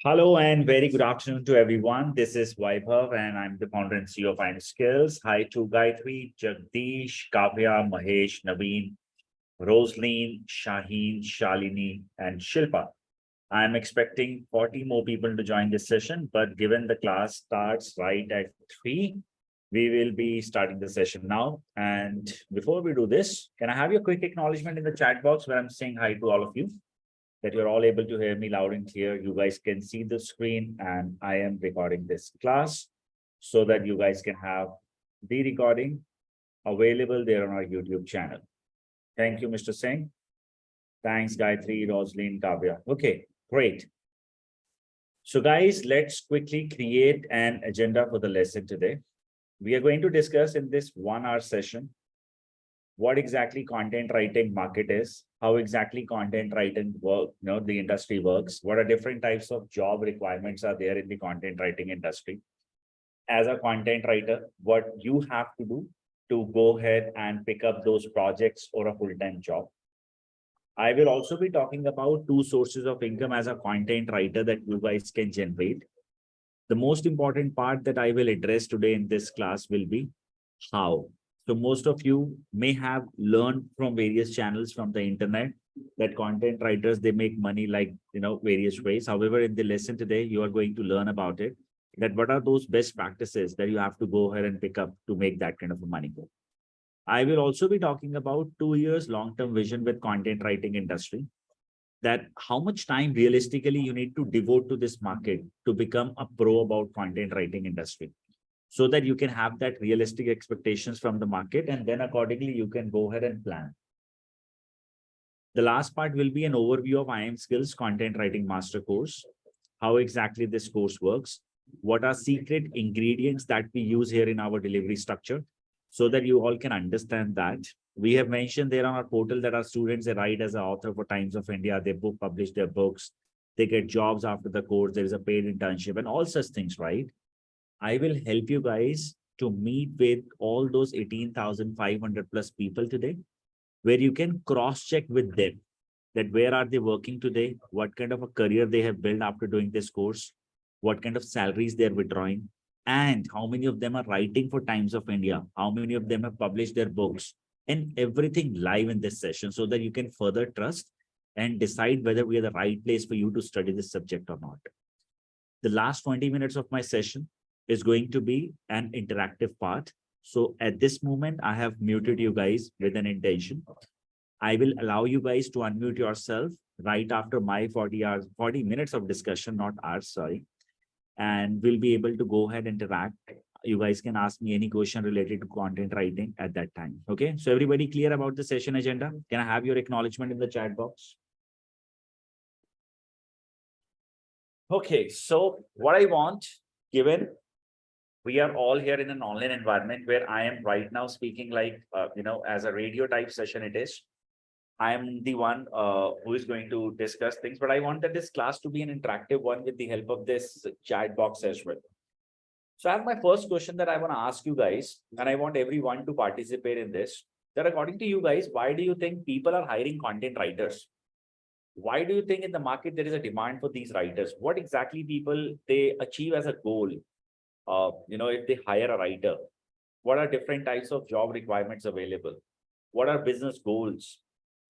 Hello and very good afternoon to everyone. This is Vaibhav and I'm the founder and CEO of Find Skills. Hi to Gayatri, Jagdish, Kavya, Mahesh, Naveen, Rosaline, Shaheen, Shalini, and Shilpa. I'm expecting 40 more people to join this session, but given the class starts right at 3, we will be starting the session now. And before we do this, can I have your quick acknowledgement in the chat box where I'm saying hi to all of you? That you're all able to hear me loud and clear. You guys can see the screen and I am recording this class so that you guys can have the recording available there on our YouTube channel. Thank you, Mr. Singh. Thanks, Gayatri, Rosaline, Kavya. Okay, great. So guys, let's quickly create an agenda for the lesson today. We are going to discuss in this 1 hour session what exactly content writing market is, how exactly content writing work, the industry works, what are different types of job requirements are there in the content writing industry. As a content writer, what you have to do to go ahead and pick up those projects or a full-time job. I will also be talking about 2 sources of income as a content writer that you guys can generate. The most important part that I will address today in this class will be how. So most of you may have learned from various channels from the internet that content writers, they make money like, various ways. However, in the lesson today, you are going to learn about it, that what are those best practices that you have to go ahead and pick up to make that kind of a money go. I will also be talking about 2 years long-term vision with content writing industry, that how much time realistically you need to devote to this market to become a pro about content writing industry, so that you can have that realistic expectations from the market and then accordingly you can go ahead and plan. The last part will be an overview of IM Skills Content Writing Master Course, how exactly this course works, what are secret ingredients that we use here in our delivery structure, so that you all can understand that. We have mentioned there on our portal that our students, they write as an author for Times of India, they publish their books, they get jobs after the course, there is a paid internship and all such things, right? I will help you guys to meet with all those 18,500 plus people today, where you can cross-check with them that where are they working today, what kind of a career they have built after doing this course, what kind of salaries they're withdrawing, and how many of them are writing for Times of India, how many of them have published their books, and everything live in this session so that you can further trust and decide whether we are the right place for you to study this subject or not. The last 20 minutes of my session is going to be an interactive part. So at this moment, I have muted you guys with an intention. I will allow you guys to unmute yourself right after my 40 minutes of discussion, not hours, sorry. And we'll be able to go ahead and interact. You guys can ask me any question related to content writing at that time. Okay, so everybody clear about the session agenda? Can I have your acknowledgement in the chat box? Okay, so what I want, given we are all here in an online environment where I am right now speaking like, as a radio type session it is. I am the one who is going to discuss things, but I wanted this class to be an interactive one with the help of this chat box as well. So I have my first question that I want to ask you guys, and I want everyone to participate in this, that according to you guys, why do you think people are hiring content writers? Why do you think in the market there is a demand for these writers? What exactly people they achieve as a goal? If they hire a writer, what are different types of job requirements available? What are business goals?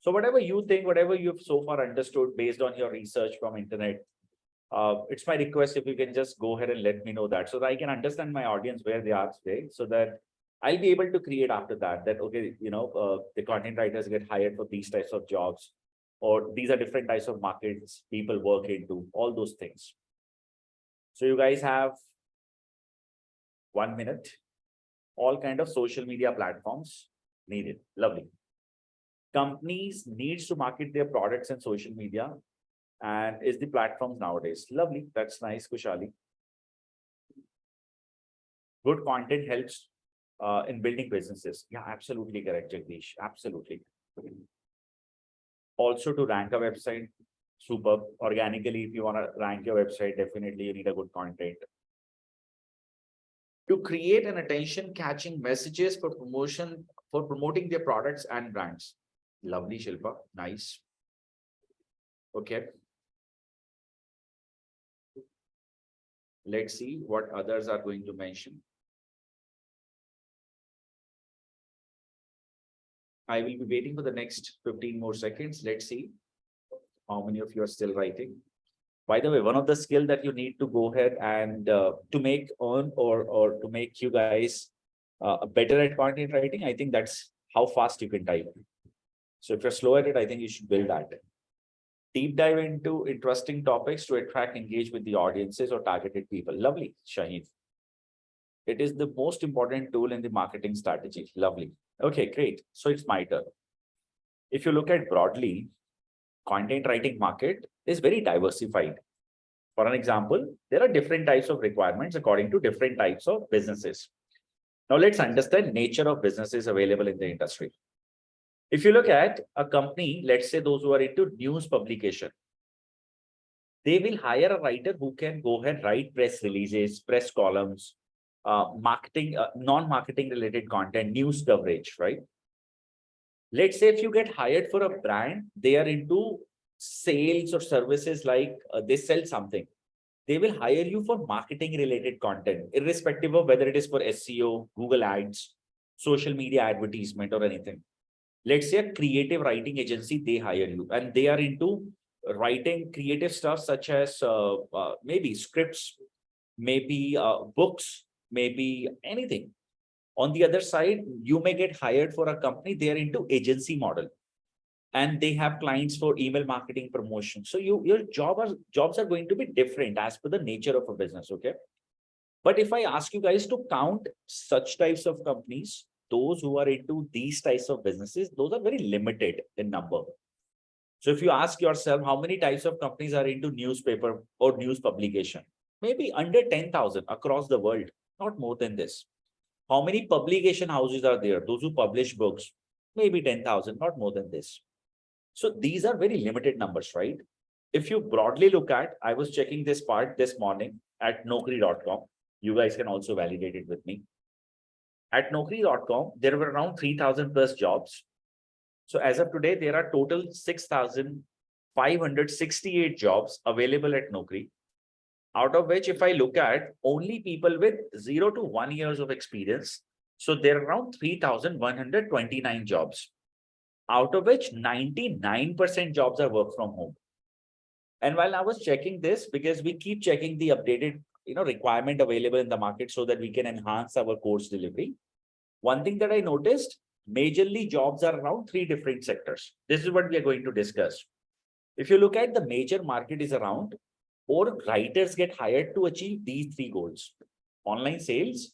So whatever you think, whatever you've so far understood based on your research from internet, it's my request if you can just go ahead and let me know that so that I can understand my audience where they are today, so that I'll be able to create after that, okay, the content writers get hired for these types of jobs, or these are different types of markets people work into, all those things. So you guys have 1 minute, all kind of social media platforms needed. Lovely. Companies needs to market their products in social media and is the platforms nowadays. Lovely. That's nice, Kushali. Good content helps in building businesses. Yeah, absolutely correct, Jagdish. Absolutely. Also to rank a website, superb. Organically, if you want to rank your website, definitely you need a good content. To create an attention-catching messages for promoting their products and brands. Lovely, Shilpa. Nice. Okay. Let's see what others are going to mention. I will be waiting for the next 15 more seconds. Let's see how many of you are still writing. By the way, one of the skill that you need to go ahead and to make on or to make you guys better at content writing, I think that's how fast you can type. So if you're slow at it, I think you should build that. Deep dive into interesting topics to attract, engage with the audiences or targeted people. Lovely, Shaheen. It is the most important tool in the marketing strategy. Lovely. Okay, great. So it's my turn. If you look at broadly, content writing market is very diversified. For an example, there are different types of requirements according to different types of businesses. Now let's understand nature of businesses available in the industry. If you look at a company, let's say those who are into news publication, they will hire a writer who can go ahead and write press releases, press columns, marketing, non-marketing related content, news coverage, right? Let's say if you get hired for a brand, they are into sales or services like they sell something. They will hire you for marketing related content, irrespective of whether it is for SEO, Google Ads, social media advertisement, or anything. Let's say a creative writing agency, they hire you and they are into writing creative stuff such as maybe scripts, maybe books, maybe anything. On the other side, you may get hired for a company, they are into agency model and they have clients for email marketing promotion. So your jobs are going to be different as per the nature of a business. Okay. But if I ask you guys to count such types of companies, those who are into these types of businesses, those are very limited in number. So if you ask yourself how many types of companies are into newspaper or news publication, maybe under 10,000 across the world, not more than this. How many publication houses are there? Those who publish books, maybe 10,000, not more than this. So these are very limited numbers, right? If you broadly look at, I was checking this part this morning at Naukri.com. You guys can also validate it with me. At Naukri.com, there were around 3,000 plus jobs. So as of today, there are total 6,568 jobs available at Naukri. Out of which, if I look at only people with 0 to 1 years of experience, so there are around 3,129 jobs, out of which 99% jobs are work from home. And while I was checking this, because we keep checking the updated requirement available in the market so that we can enhance our course delivery. One thing that I noticed, majorly jobs are around 3 different sectors. This is what we are going to discuss. If you look at the major market is around, or writers get hired to achieve these 3 goals: online sales,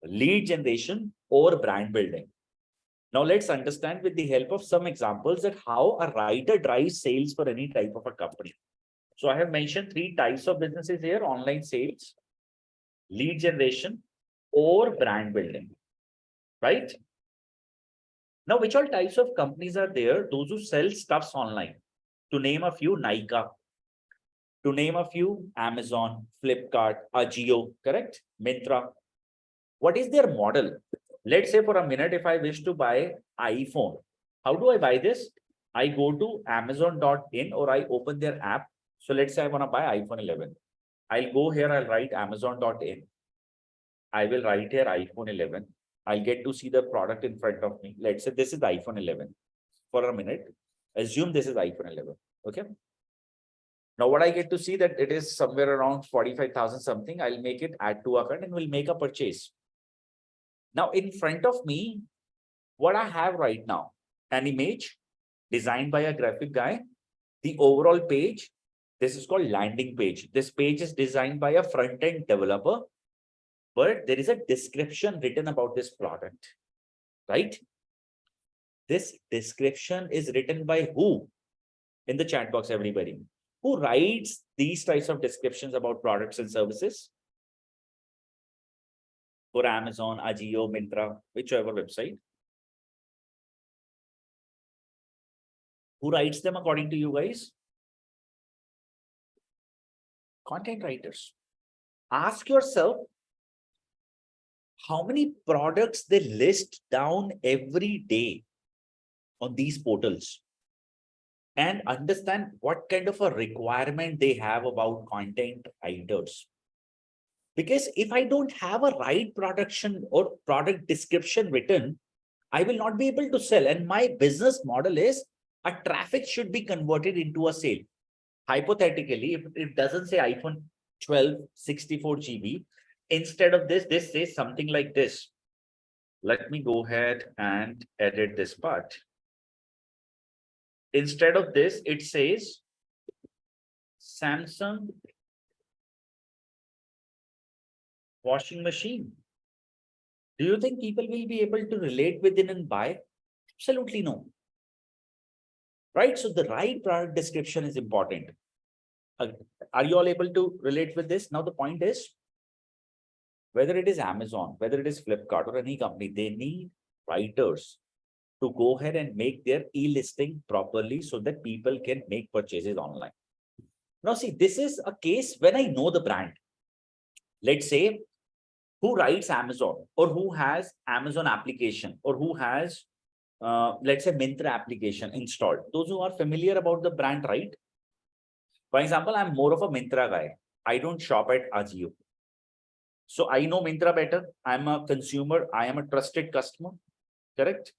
lead generation, or brand building. Now let's understand with the help of some examples that how a writer drives sales for any type of a company. So I have mentioned 3 types of businesses here: online sales, lead generation, or brand building, right? Now, which all types of companies are there? Those who sell stuffs online. To name a few, Nykaa. To name a few, Amazon, Flipkart, Ajio, correct? Myntra. What is their model? Let's say for a minute, if I wish to buy iPhone, how do I buy this? I go to Amazon.in or I open their app. So let's say I want to buy iPhone 11. I'll go here, I'll write Amazon.in. I will write here iPhone 11. I'll get to see the product in front of me. Let's say this is iPhone 11. For a minute, assume this is iPhone 11. Okay. Now what I get to see that it is somewhere around 45,000 something. I'll make it add to account and we'll make a purchase. Now in front of me, what I have right now, an image designed by a graphic guy, the overall page, this is called landing page. This page is designed by a front-end developer, but there is a description written about this product, right? This description is written by who? In the chat box, everybody. Who writes these types of descriptions about products and services? For Amazon, Ajio, Myntra, whichever website. Who writes them according to you guys? Content writers. Ask yourself, how many products they list down every day on these portals, and understand what kind of a requirement they have about content writers. Because if I don't have a right production or product description written, I will not be able to sell. And my business model is a traffic should be converted into a sale. Hypothetically, if it doesn't say iPhone 12 64 GB, instead of this says something like this. Let me go ahead and edit this part. Instead of this, it says Samsung washing machine. Do you think people will be able to relate with it and buy? Absolutely no. Right? So the right product description is important. Are you all able to relate with this? Now, the point is, whether it is Amazon, whether it is Flipkart or any company, they need writers to go ahead and make their e-listing properly so that people can make purchases online. Now, see, this is a case when I know the brand. Let's say who writes Amazon or who has Amazon application or who has, let's say, Myntra application installed. Those who are familiar about the brand, right? For example, I'm more of a Myntra guy. I don't shop at Ajio. So I know Myntra better. I'm a consumer. I am a trusted customer. Correct?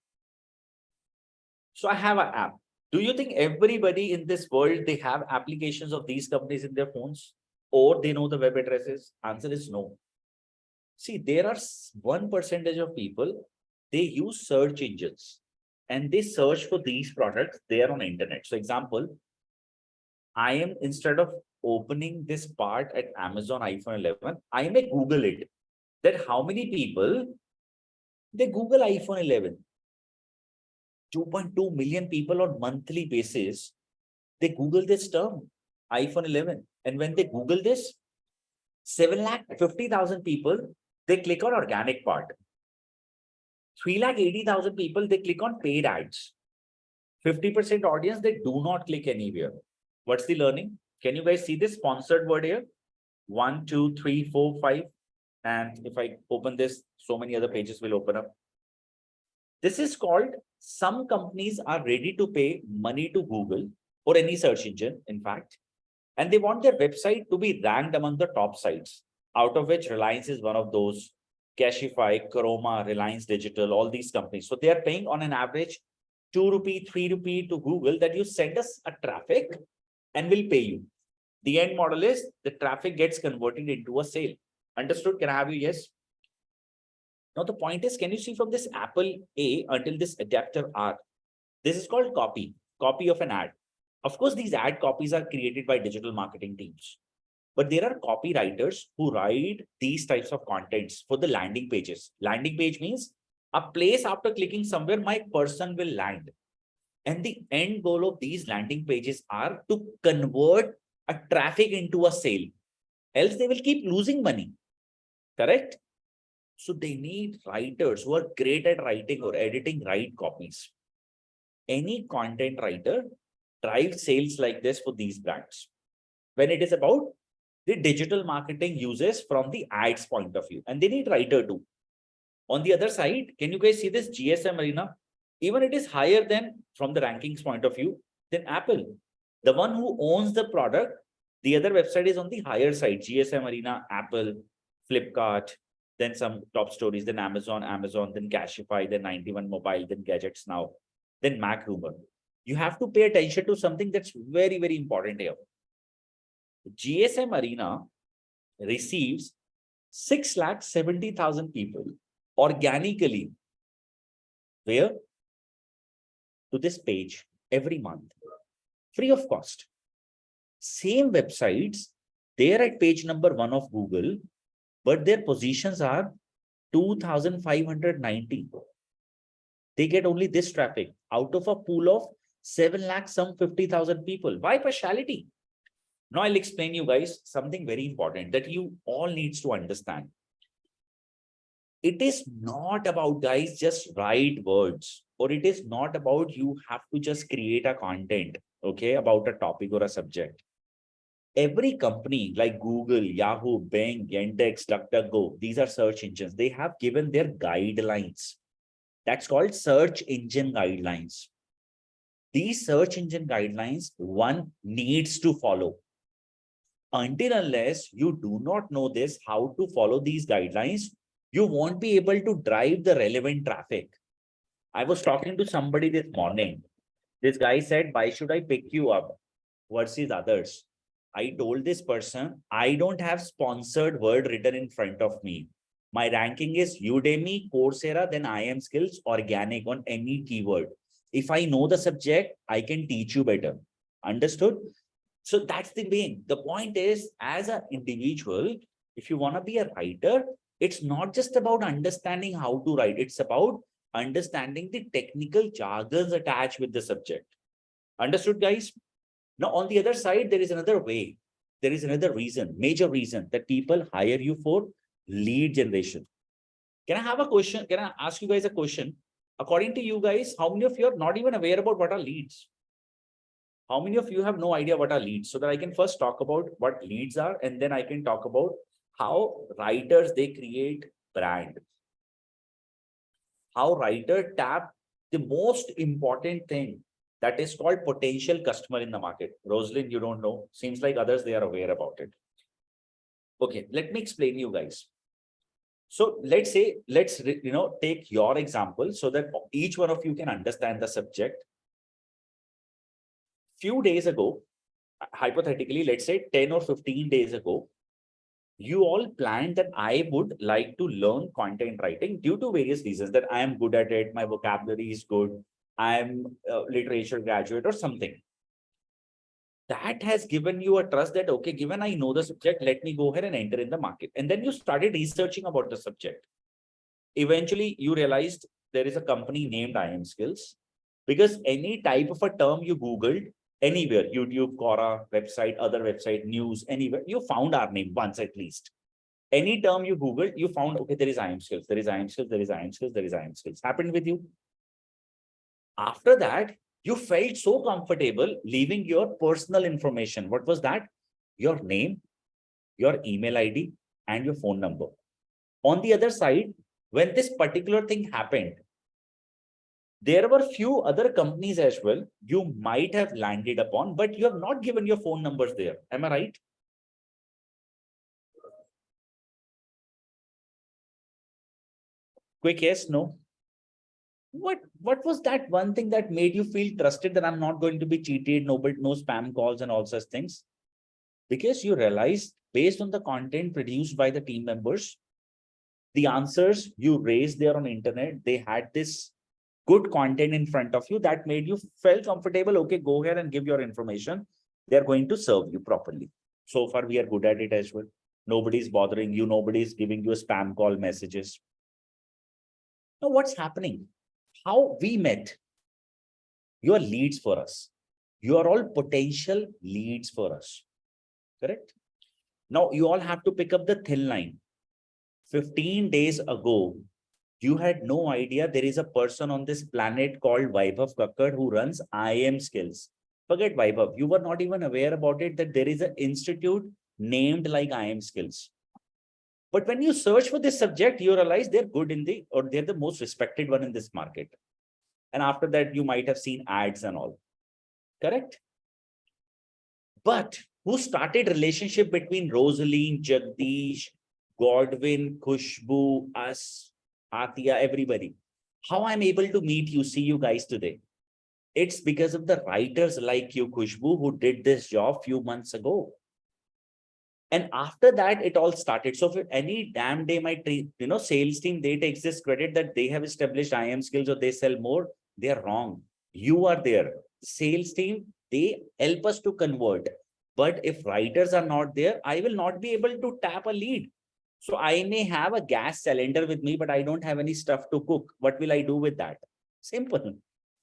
So I have an app. Do you think everybody in this world, they have applications of these companies in their phones or they know the web addresses? Answer is no. See, there are 1% of people, they use search engines and they search for these products there on the internet. So example, I am, instead of opening this part at Amazon iPhone 11, I may Google it. That how many people, they Google iPhone 11. 2.2 million people on monthly basis, they Google this term, iPhone 11. And when they Google this, 750,000 people, they click on organic part. 380,000 people, they click on paid ads. 50% audience, they do not click anywhere. What's the learning? Can you guys see this sponsored word here? 1, 2, 3, 4, 5. And if I open this, so many other pages will open up. This is called, some companies are ready to pay money to Google or any search engine, in fact, and they want their website to be ranked among the top sites, out of which Reliance is one of those, Cashify, Croma, Reliance Digital, all these companies. So they are paying on an average 2 rupee, 3 rupee to Google that you send us a traffic and we'll pay you. The end model is the traffic gets converted into a sale. Understood? Can I have you? Yes. Now, the point is, can you see from this Apple A until this adapter R? This is called copy of an ad. Of course, these ad copies are created by digital marketing teams, but there are copywriters who write these types of contents for the landing pages. Landing page means a place after clicking somewhere, my person will land. And the end goal of these landing pages are to convert a traffic into a sale. Else they will keep losing money. Correct? So they need writers who are great at writing or editing right copies. Any content writer drives sales like this for these brands. When it is about the digital marketing uses from the ads point of view, and they need writer too. On the other side, can you guys see this GSM Arena? Even it is higher than, from the rankings point of view, than Apple. The one who owns the product, the other website is on the higher side, GSM Arena, Apple, Flipkart, then some top stories, then Amazon, then Cashify, then 91 Mobile, then Gadgets Now, then Mac Rumor. You have to pay attention to something that's very, very important here. GSM Arena receives 670,000 people organically. Where? To this page every month, free of cost. Same websites, they're at page number 1 of Google, but their positions are 2,590. They get only this traffic out of a pool of 7 lakh some 50,000 people. Why partiality? Now I'll explain you guys something very important that you all needs to understand. It is not about, guys, just write words, or it is not about you have to just create a content, okay, about a topic or a subject. Every company like Google, Yahoo, Bing, Yandex, DuckDuckGo, these are search engines. They have given their guidelines. That's called search engine guidelines. These search engine guidelines, one needs to follow. until unless you do not know this, how to follow these guidelines, you won't be able to drive the relevant traffic. I was talking to somebody this morning. This guy said, why should I pick you up versus others? I told this person, I don't have sponsored word written in front of me. My ranking is Udemy, Coursera, then IM Skills, organic on any keyword. If I know the subject, I can teach you better. Understood? So that's the main. The point is, as an individual, if you want to be a writer, it's not just about understanding how to write. It's about understanding the technical jargons attached with the subject. Understood, guys? Now, on the other side, there is another way. There is another reason, major reason that people hire you for lead generation. Can I have a question? Can I ask you guys a question? According to you guys, how many of you are not even aware about what are leads? How many of you have no idea what are leads? So that I can first talk about what leads are, and then I can talk about how writers, they create brand. How writer tap the most important thing that is called potential customer in the market. Rosalind, you don't know. Seems like others, they are aware about it. Okay, let me explain you guys. So let's say, take your example so that each one of you can understand the subject. Few days ago, hypothetically, let's say 10 or 15 days ago, you all planned that I would like to learn content writing due to various reasons, that I am good at it, my vocabulary is good, I'm a literature graduate or something. That has given you a trust that, okay, given I know the subject, let me go ahead and enter in the market. And then you started researching about the subject. Eventually, you realized there is a company named IM Skills, because any type of a term you Googled, anywhere, YouTube, Quora, website, other website, news, anywhere, you found our name once at least. Any term you Googled, you found, okay, there is IM Skills, there is IM Skills, there is IM Skills, there is IM Skills. Happened with you? After that, you felt so comfortable leaving your personal information. What was that? Your name, your email ID, and your phone number. On the other side, when this particular thing happened, there were few other companies as well you might have landed upon, but you have not given your phone numbers there. Am I right? Quick yes, no? What was that one thing that made you feel trusted that I'm not going to be cheated, no spam calls and all such things? Because you realized based on the content produced by the team members, the answers you raised there on internet, they had this good content in front of you that made you feel comfortable. Okay, go ahead and give your information. They're going to serve you properly. So far, we are good at it as well. Nobody's bothering you. Nobody's giving you a spam call messages. Now, what's happening? How we met? You are leads for us. You are all potential leads for us. Correct? Now, you all have to pick up the thin line. 15 days ago, you had no idea there is a person on this planet called Vaibhav Kakkad who runs IM Skills. Forget Vaibhav. You were not even aware about it, that there is an institute named like IM Skills. But when you search for this subject, you realize they're good or they're the most respected one in this market. And after that, you might have seen ads and all. Correct? But who started relationship between Rosaline, Jagdish, Godwin, Khushbu, us, Atia, everybody? How I'm able to meet you, see you guys today? It's because of the writers like you, Khushbu, who did this job few months ago. And after that, it all started. So if any damn day my sales team, they takes this credit that they have established IM Skills or they sell more, they're wrong. You are there. Sales team, they help us to convert. But if writers are not there, I will not be able to tap a lead. So I may have a gas cylinder with me, but I don't have any stuff to cook. What will I do with that? Simple.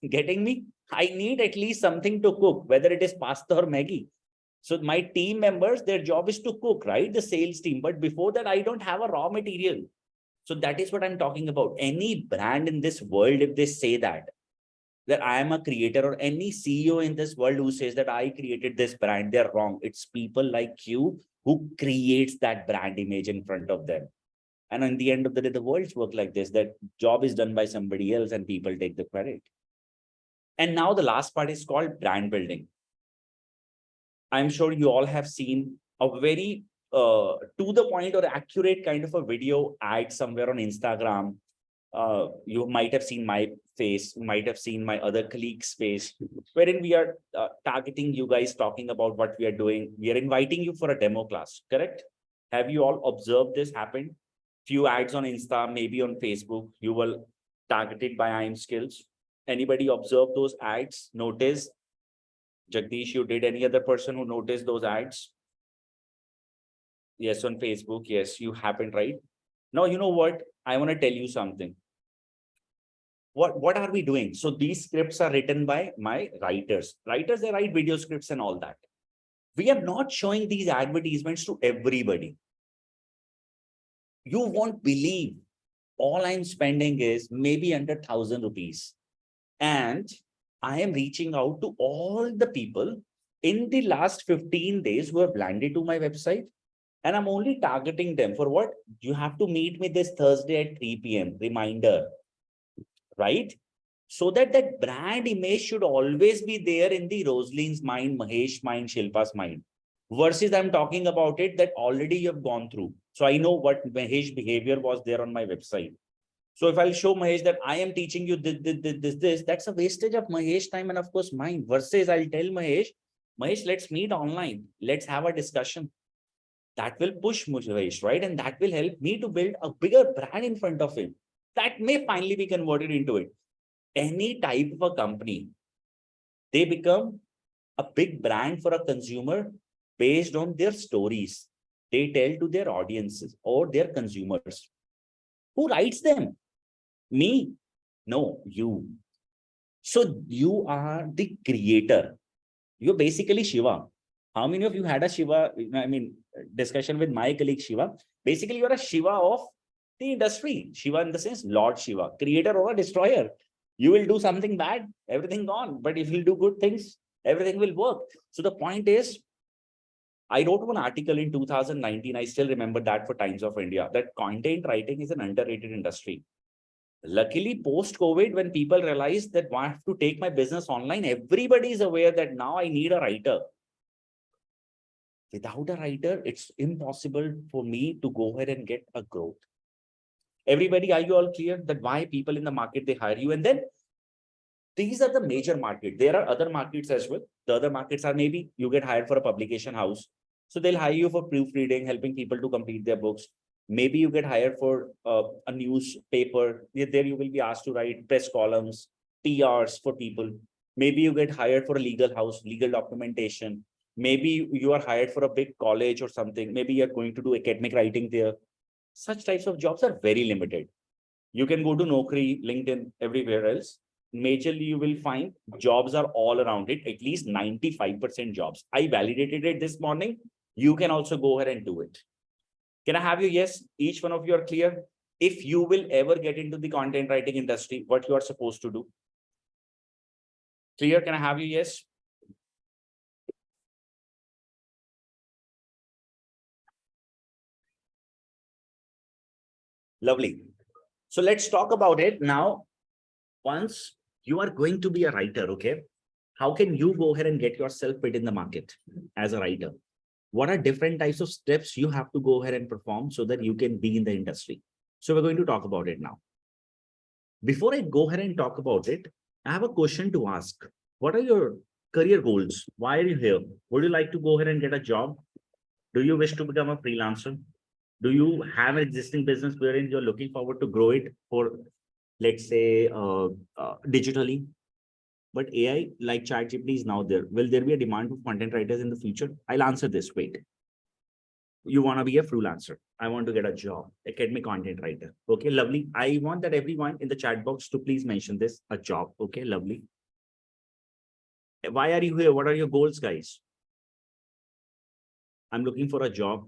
Getting me? I need at least something to cook, whether it is pasta or Maggie. So my team members, their job is to cook, right? The sales team. But before that, I don't have a raw material. So that is what I'm talking about. Any brand in this world, if they say that I am a creator, or any CEO in this world who says that I created this brand, they're wrong. It's people like you who creates that brand image in front of them. And in the end of the day, the world's work like this, that job is done by somebody else and people take the credit. And now the last part is called brand building. I'm sure you all have seen a very to the point or accurate kind of a video ad somewhere on Instagram. You might have seen my face, might have seen my other colleagues' face, wherein we are targeting you guys, talking about what we are doing. We are inviting you for a demo class, correct? Have you all observed this happen? Few ads on Insta, maybe on Facebook, you will targeted by iimskills. Anybody observe those ads? Notice? Jagdish, you did. Any other person who noticed those ads? Yes, on Facebook. Yes, you happened, right? Now, you know what? I want to tell you something. What are we doing? So these scripts are written by my writers. Writers, they write video scripts and all that. We are not showing these advertisements to everybody. You won't believe all I'm spending is maybe under 1,000 rupees. And I am reaching out to all the people in the last 15 days who have landed to my website. And I'm only targeting them for what? You have to meet me this Thursday at 3 p.m. Reminder, right? So that that brand image should always be there in the Rosaline's mind, Mahesh mind, Shilpa's mind. Versus I'm talking about it that already you have gone through. So I know what Mahesh behavior was there on my website. So if I'll show Mahesh that I am teaching you this, that's a wastage of Mahesh time and of course mine. Versus I'll tell Mahesh, let's meet online. Let's have a discussion. That will push Mahesh, right? And that will help me to build a bigger brand in front of him. That may finally be converted into it. Any type of a company, they become a big brand for a consumer based on their stories they tell to their audiences or their consumers. Who writes them? Me? No, you. So you are the creator. You're basically Shiva. How many of you had a Shiva, discussion with my colleague Shiva? Basically, you're a Shiva of the industry. Shiva in the sense, Lord Shiva, creator or a destroyer. You will do something bad, everything gone. But if you do good things, everything will work. So the point is, I wrote one article in 2019. I still remember that for Times of India, that content writing is an underrated industry. Luckily, post-COVID, when people realize that I have to take my business online, everybody is aware that now I need a writer. Without a writer, it's impossible for me to go ahead and get a growth. Everybody, are you all clear that why people in the market, they hire you? And then these are the major market. There are other markets as well. The other markets are maybe you get hired for a publication house. So they'll hire you for proofreading, helping people to complete their books. Maybe you get hired for a newspaper. There you will be asked to write press columns, PRs for people. Maybe you get hired for a legal house, legal documentation. Maybe you are hired for a big college or something. Maybe you're going to do academic writing there. Such types of jobs are very limited. You can go to Naukri, LinkedIn, everywhere else. Majorly, you will find jobs are all around it, at least 95% jobs. I validated it this morning. You can also go ahead and do it. Can I have you? Yes, each one of you are clear. If you will ever get into the content writing industry, what you are supposed to do? Clear? Can I have you? Yes. Lovely. So let's talk about it now. Once you are going to be a writer, okay, how can you go ahead and get yourself fit in the market as a writer? What are different types of steps you have to go ahead and perform so that you can be in the industry? So we're going to talk about it now. Before I go ahead and talk about it, I have a question to ask. What are your career goals? Why are you here? Would you like to go ahead and get a job? Do you wish to become a freelancer? Do you have an existing business wherein you're looking forward to grow it for, let's say, digitally? But AI like ChatGPT is now there. Will there be a demand for content writers in the future? I'll answer this. Wait. You want to be a freelancer. I want to get a job, academic content writer. Okay, lovely. I want that everyone in the chat box to please mention this, a job. Okay, lovely. Why are you here? What are your goals, guys? I'm looking for a job.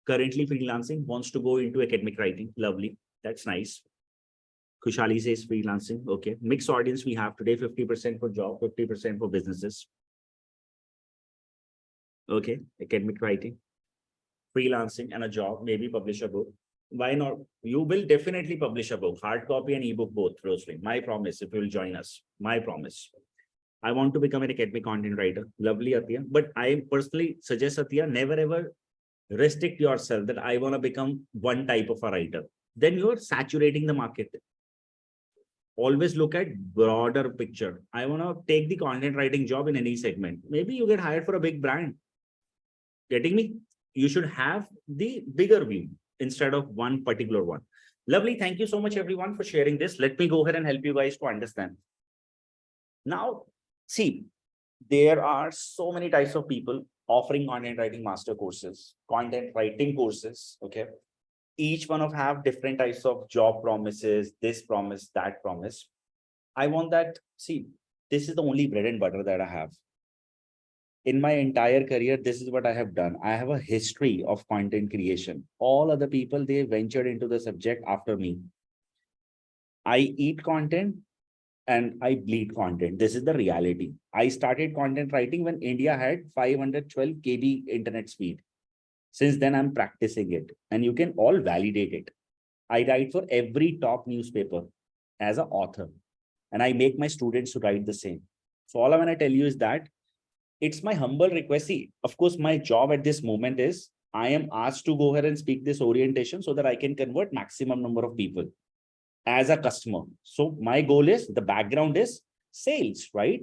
Currently freelancing, wants to go into academic writing. Lovely. That's nice. Kushali says freelancing. Okay. Mixed audience we have today, 50% for job, 50% for businesses. Okay. Academic writing, freelancing and a job, maybe publish a book. Why not? You will definitely publish a book, hard copy and ebook both, Rosalind. My promise, if you will join us. My promise. I want to become an academic content writer. Lovely, Athiya. But I personally suggest, Athiya, never ever restrict yourself that I want to become one type of a writer, then you're saturating the market. Always look at broader picture. I want to take the content writing job in any segment. Maybe you get hired for a big brand. Getting me? You should have the bigger view instead of one particular one. Lovely. Thank you so much, everyone, for sharing this. Let me go ahead and help you guys to understand. Now, see, there are so many types of people offering content writing master courses, content writing courses. Okay. Each one of have different types of job promises, this promise, that promise. I want that. See, this is the only bread and butter that I have. In my entire career, this is what I have done. I have a history of content creation. All other people, they ventured into the subject after me. I eat content and I bleed content. This is the reality. I started content writing when India had 512 KB internet speed. Since then, I'm practicing it, and you can all validate it. I write for every top newspaper as an author, and I make my students to write the same. So all I want to tell you is that it's my humble request. See, of course, my job at this moment is I am asked to go ahead and speak this orientation so that I can convert maximum number of people as a customer. So my goal is, the background is sales, right?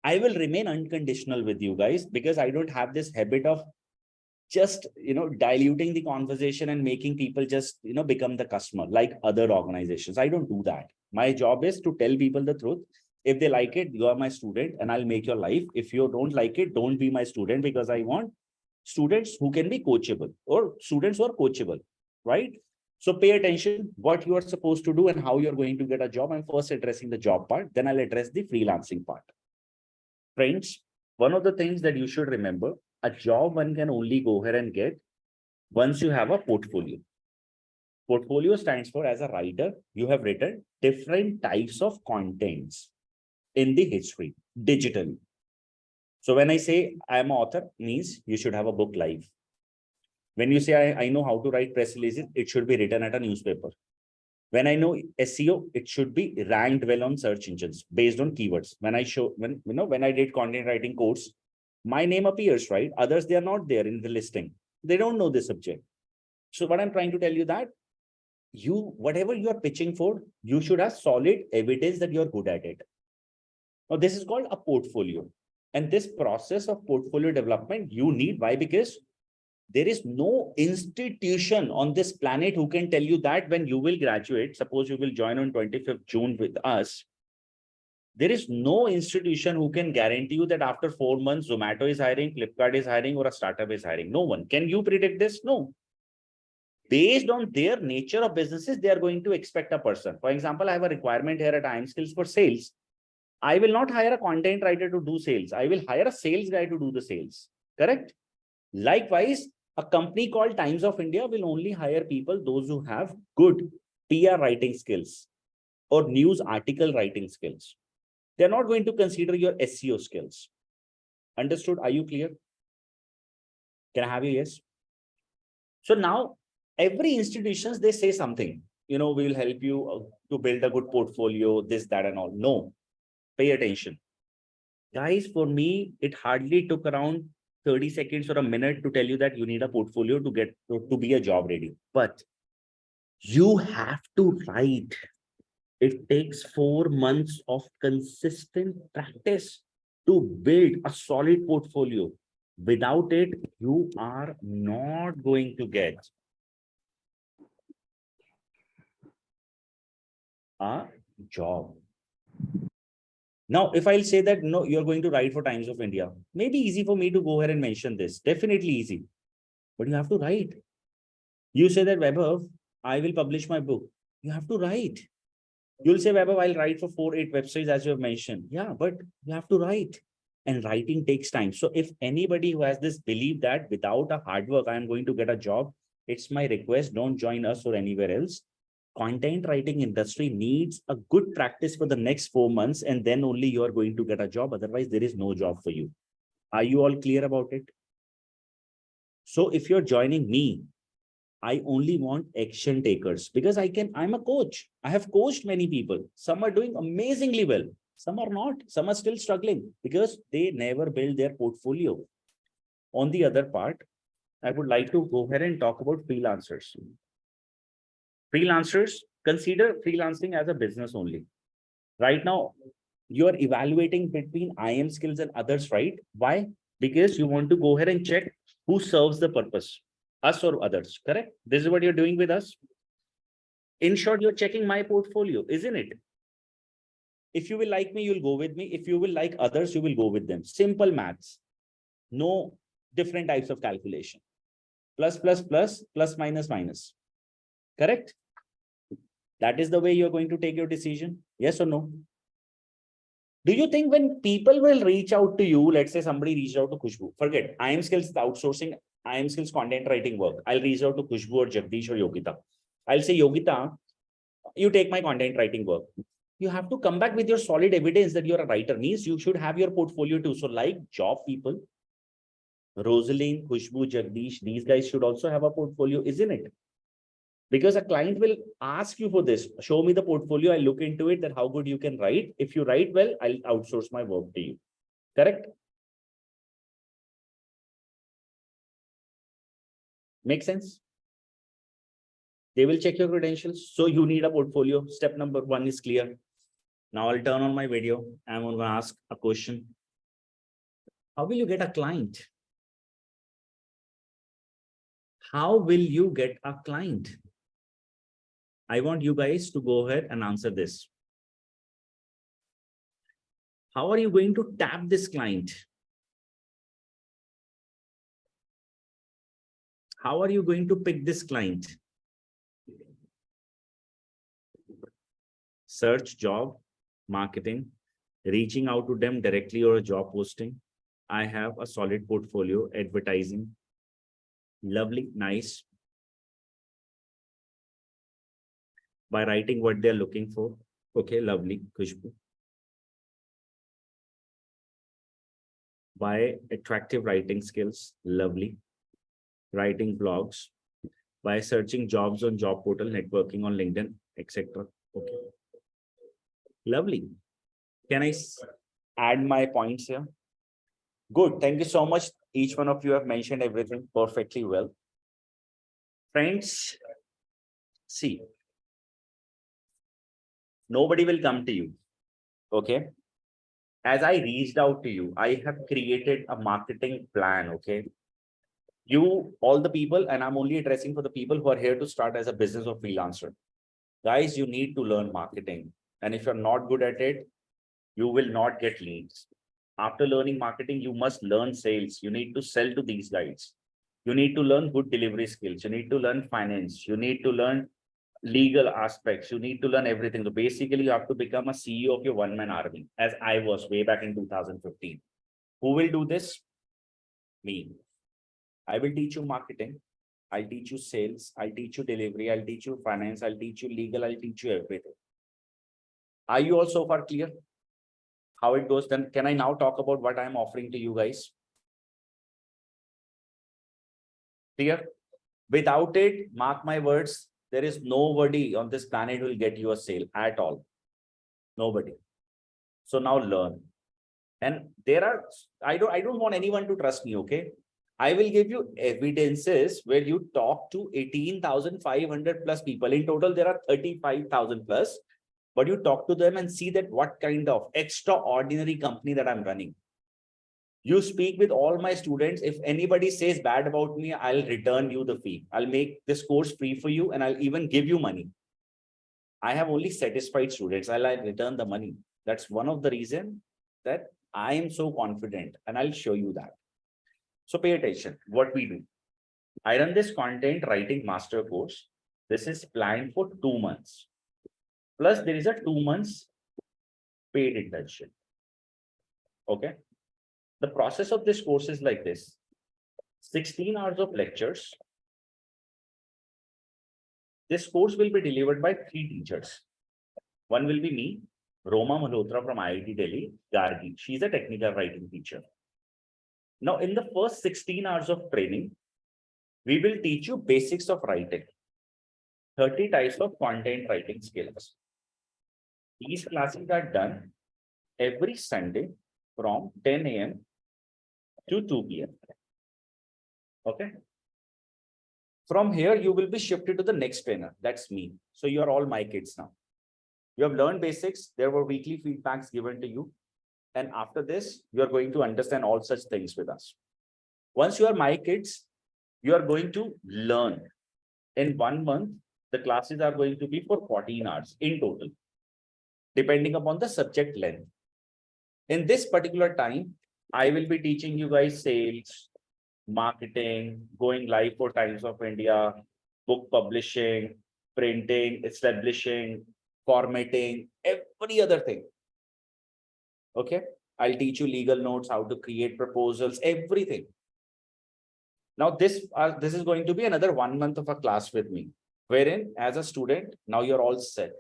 I will remain unconditional with you guys because I don't have this habit of just, diluting the conversation and making people just, become the customer like other organizations. I don't do that. My job is to tell people the truth. If they like it, you are my student and I'll make your life. If you don't like it, don't be my student, because I want students who can be coachable, or students who are coachable, right? So pay attention what you are supposed to do and how you're going to get a job. I'm first addressing the job part, then I'll address the freelancing part. Friends, one of the things that you should remember, a job one can only go ahead and get once you have a portfolio. Portfolio stands for, as a writer, you have written different types of contents in the history digitally. So when I say I'm an author, means you should have a book live. When you say I know how to write press releases, it should be written at a newspaper. When I know SEO, it should be ranked well on search engines based on keywords. When I did content writing course, my name appears, right? Others, they are not there in the listing. They don't know the subject. So what I'm trying to tell you that whatever you are pitching for, you should have solid evidence that you're good at it. Now, this is called a portfolio. And this process of portfolio development, you need. Why? Because there is no institution on this planet who can tell you that when you will graduate, suppose you will join on 25th June with us, there is no institution who can guarantee you that after 4 months, Zomato is hiring, Flipkart is hiring, or a startup is hiring. No one. Can you predict this? No. Based on their nature of businesses, they are going to expect a person. For example, I have a requirement here at iimskills for sales. I will not hire a content writer to do sales. I will hire a sales guy to do the sales. Correct? Likewise, a company called Times of India will only hire people, those who have good PR writing skills or news article writing skills. They're not going to consider your SEO skills. Understood? Are you clear? Can I have you? Yes. So now every institutions, they say something, we will help you to build a good portfolio, this, that, and all. No, pay attention. Guys, for me, it hardly took around 30 seconds or a minute to tell you that you need a portfolio to be a job ready. But you have to write. It takes 4 months of consistent practice to build a solid portfolio. Without it, you are not going to get a job. Now, if I'll say that, no, you're going to write for Times of India, maybe easy for me to go ahead and mention this. Definitely easy. But you have to write. You say that, Vaibhav, I will publish my book. You have to write. You'll say, Vaibhav, I'll write for 4-8 websites, as you have mentioned. Yeah, but you have to write. And writing takes time. So if anybody who has this belief that without a hard work, I'm going to get a job, it's my request, don't join us or anywhere else. Content writing industry needs a good practice for the next 4 months, and then only you are going to get a job. Otherwise, there is no job for you. Are you all clear about it? So if you're joining me, I only want action takers, because I'm a coach. I have coached many people. Some are doing amazingly well. Some are not. Some are still struggling because they never build their portfolio. On the other part, I would like to go ahead and talk about freelancers. Freelancers, consider freelancing as a business only. Right now, you're evaluating between IM skills and others, right? Why? Because you want to go ahead and check who serves the purpose, us or others, correct? This is what you're doing with us. In short, you're checking my portfolio, isn't it? If you will like me, you'll go with me. If you will like others, you will go with them. Simple maths. No different types of calculation. Plus, plus, plus, plus, minus, minus. Correct? That is the way you're going to take your decision. Yes or no? Do you think when people will reach out to you, let's say somebody reached out to Khushbu, forget IM skills outsourcing, IM skills content writing work. I'll reach out to Khushbu or Jagdish or Yogita. I'll say, Yogita, you take my content writing work. You have to come back with your solid evidence that you're a writer. Means you should have your portfolio too. So like job people, Rosaline, Khushbu, Jagdish, these guys should also have a portfolio, isn't it? Because a client will ask you for this. Show me the portfolio. I'll look into it, that how good you can write. If you write well, I'll outsource my work to you. Correct? Make sense? They will check your credentials. So you need a portfolio. Step number 1 is clear. Now I'll turn on my video. I'm going to ask a question. How will you get a client? How will you get a client? I want you guys to go ahead and answer this. How are you going to tap this client? How are you going to pick this client? Search, job, marketing, reaching out to them directly or a job posting. I have a solid portfolio, advertising. Lovely, nice. By writing what they're looking for. Okay, lovely, Khushbu. By attractive writing skills, lovely. Writing blogs. By searching jobs on job portal, networking on LinkedIn, etc. Okay. Lovely. Can I add my points here? Good. Thank you so much. Each one of you have mentioned everything perfectly well. Friends, see, nobody will come to you. Okay. As I reached out to you, I have created a marketing plan. Okay. You, all the people, and I'm only addressing for the people who are here to start as a business or freelancer. Guys, you need to learn marketing. And if you're not good at it, you will not get leads. After learning marketing, you must learn sales. You need to sell to these guys. You need to learn good delivery skills. You need to learn finance. You need to learn legal aspects. You need to learn everything. So basically, you have to become a CEO of your one-man army, as I was way back in 2015. Who will do this? Me. I will teach you marketing. I'll teach you sales. I'll teach you delivery. I'll teach you finance. I'll teach you legal. I'll teach you everything. Are you all so far clear how it goes? Then can I now talk about what I'm offering to you guys? Clear? Without it, mark my words, there is nobody on this planet who will get you a sale at all. Nobody. So now learn. And there are, I don't want anyone to trust me, okay? I will give you evidences where you talk to 18,500 plus people. In total, there are 35,000 plus. But you talk to them and see that what kind of extraordinary company that I'm running. You speak with all my students. If anybody says bad about me, I'll return you the fee. I'll make this course free for you and I'll even give you money. I have only satisfied students. I'll return the money. That's one of the reasons that I am so confident, and I'll show you that. So pay attention what we do. I run this content writing master course. This is planned for 2 months. Plus there is a 2 months paid internship. Okay. The process of this course is like this: 16 hours of lectures. This course will be delivered by 3 teachers. One will be me, Roma Malhotra from IIT Delhi, Gargi. She's a technical writing teacher. Now, in the first 16 hours of training, we will teach you basics of writing, 30 types of content writing skills. These classes are done every Sunday from 10 a.m. to 2 p.m. Okay. From here, you will be shifted to the next trainer. That's me. So you are all my kids now. You have learned basics. There were weekly feedbacks given to you. And after this, you are going to understand all such things with us. Once you are my kids, you are going to learn. In 1 month, the classes are going to be for 14 hours in total, depending upon the subject length. In this particular time, I will be teaching you guys sales, marketing, going live for Times of India, book publishing, printing, establishing, formatting, every other thing. Okay. I'll teach you legal notes, how to create proposals, everything. Now, this is going to be another 1 month of a class with me, wherein as a student, now you're all set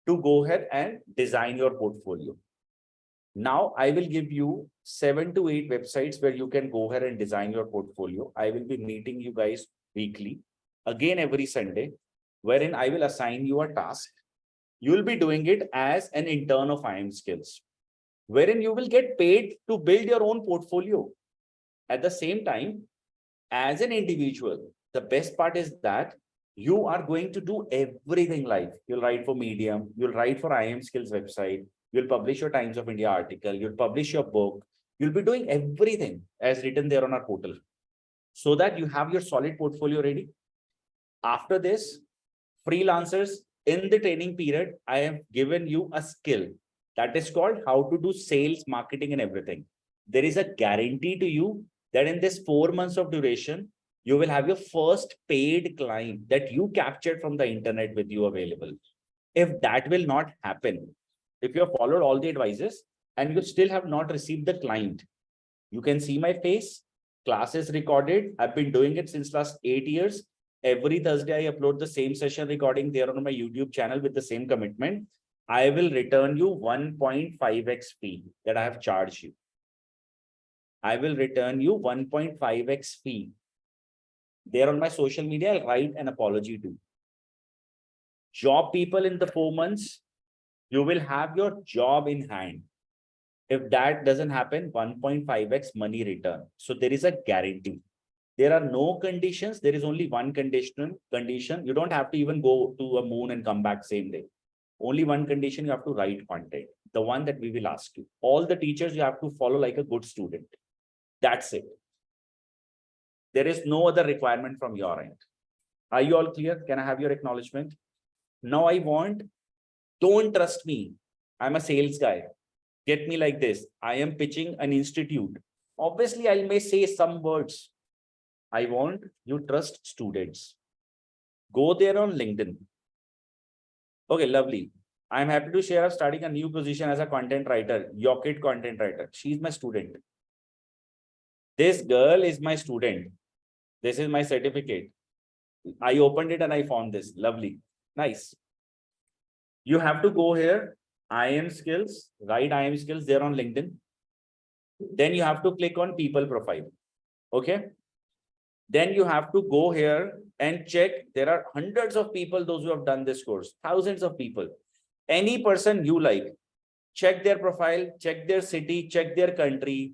to go ahead and design your portfolio. Now, I will give you 7 to 8 websites where you can go ahead and design your portfolio. I will be meeting you guys weekly, again every Sunday, wherein I will assign you a task. You will be doing it as an intern of iimskills, wherein you will get paid to build your own portfolio. At the same time, as an individual, the best part is that you are going to do everything live. You'll write for Medium, you'll write for iimskills website, you'll publish your Times of India article, you'll publish your book, you'll be doing everything as written there on our portal, so that you have your solid portfolio ready. After this, freelancers, in the training period, I have given you a skill that is called how to do sales, marketing, and everything. There is a guarantee to you that in this 4 months of duration, you will have your first paid client that you captured from the internet with you available. If that will not happen, if you have followed all the advices and you still have not received the client, you can see my face, class is recorded. I've been doing it since last 8 years. Every Thursday, I upload the same session recording there on my YouTube channel with the same commitment. I will return you 1.5x fee that I have charged you. I will return you 1.5x fee. There on my social media, I'll write an apology to. Job people in the 4 months, you will have your job in hand. If that doesn't happen, 1.5x money return. So there is a guarantee. There are no conditions. There is only one condition. You don't have to even go to a moon and come back same day. Only one condition, you have to write content. The one that we will ask you. All the teachers you have to follow like a good student. That's it. There is no other requirement from your end. Are you all clear? Can I have your acknowledgement? Now I want, don't trust me. I'm a sales guy. Get me like this. I am pitching an institute. Obviously, I may say some words. I want you trust students. Go there on LinkedIn. Okay, lovely. I'm happy to share I'm starting a new position as a content writer, your kid content writer. She's my student. This girl is my student. This is my certificate. I opened it and I found this. Lovely. Nice. You have to go here, iimskills, write iimskills there on LinkedIn. Then you have to click on people profile. Okay. Then you have to go here and check. There are hundreds of people, those who have done this course, thousands of people. Any person you like, check their profile, check their city, check their country,